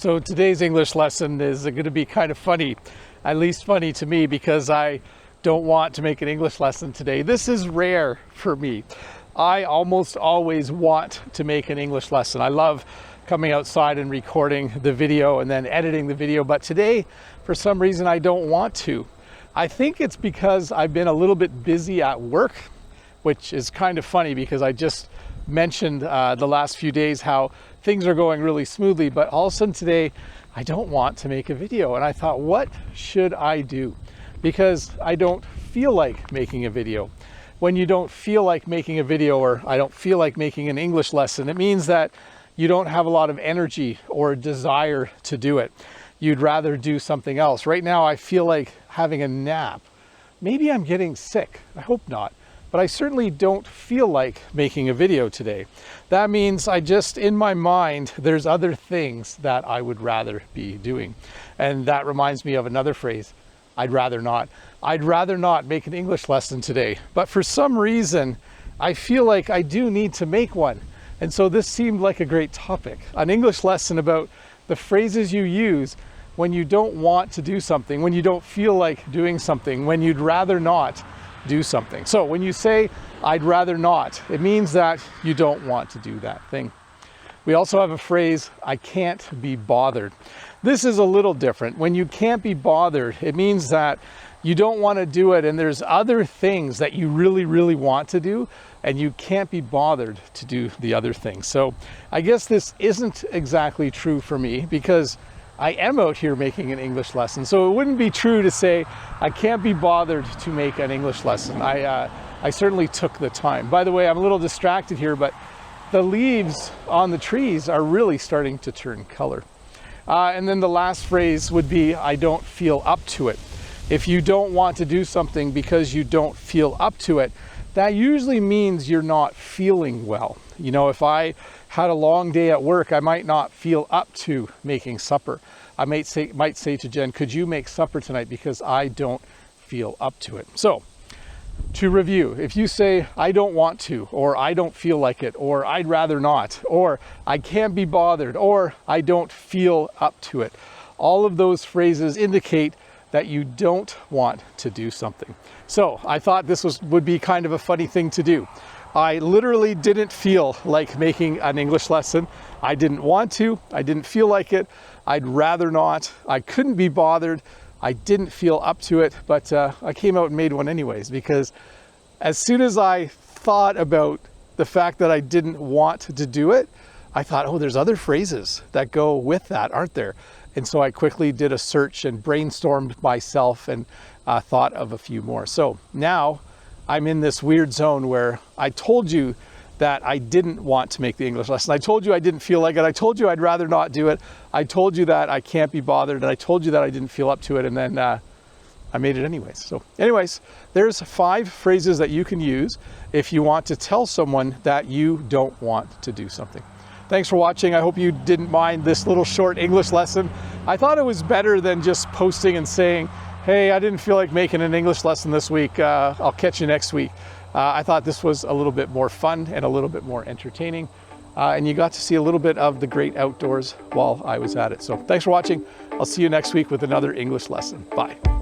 So today's English lesson is going to be kind of funny, at least funny to me, because I don't want to make an English lesson today. This is rare for me. I almost always want to make an English lesson. I love coming outside and recording the video and then editing the video, but today, for some reason, I don't want to. I think it's because I've been a little bit busy at work, which is kind of funny because I just mentioned the last few days how things are going really smoothly, but all of a sudden today I don't want to make a video, and I thought, what should I do? Because I don't feel like making a video. When you don't feel like making a video, or I don't feel like making an English lesson, it means that you don't have a lot of energy or desire to do it. You'd rather do something else. Right now I feel like having a nap. Maybe I'm getting sick, I hope not. But I certainly don't feel like making a video today. That means in my mind, there's other things that I would rather be doing. And that reminds me of another phrase, I'd rather not. I'd rather not make an English lesson today. But for some reason, I feel like I do need to make one. And so this seemed like a great topic. An English lesson about the phrases you use when you don't want to do something, when you don't feel like doing something, when you'd rather not do something. So when you say, I'd rather not, it means that you don't want to do that thing. We also have a phrase, I can't be bothered. This is a little different. When you can't be bothered, it means that you don't want to do it and there's other things that you really, really want to do and you can't be bothered to do the other things. So I guess this isn't exactly true for me because I am out here making an English lesson. So it wouldn't be true to say I can't be bothered to make an English lesson. I certainly took the time. By the way, I'm a little distracted here, but the leaves on the trees are really starting to turn color. And then the last phrase would be, I don't feel up to it. If you don't want to do something because you don't feel up to it, that usually means you're not feeling well. You know, if I had a long day at work, I might not feel up to making supper. I might say to Jen, could you make supper tonight because I don't feel up to it. So to review, if you say, I don't want to, or I don't feel like it, or I'd rather not, or I can't be bothered, or I don't feel up to it, all of those phrases indicate that you don't want to do something. So I thought this would be kind of a funny thing to do. I literally didn't feel like making an English lesson. I didn't want to, I didn't feel like it, I'd rather not, I couldn't be bothered, I didn't feel up to it, but I came out and made one anyways, because as soon as I thought about the fact that I didn't want to do it, I thought, oh, there's other phrases that go with that, aren't there? And so I quickly did a search and brainstormed myself and thought of a few more. So now I'm in this weird zone where I told you that I didn't want to make the English lesson. I told you I didn't feel like it. I told you I'd rather not do it. I told you that I can't be bothered, and I told you that I didn't feel up to it, and then I made it anyways. So anyways, there's 5 phrases that you can use if you want to tell someone that you don't want to do something. Thanks for watching. I hope you didn't mind this little short English lesson. I thought it was better than just posting and saying, hey, I didn't feel like making an English lesson this week. I'll catch you next week. I thought this was a little bit more fun and a little bit more entertaining. And you got to see a little bit of the great outdoors while I was at it. So thanks for watching. I'll see you next week with another English lesson. Bye.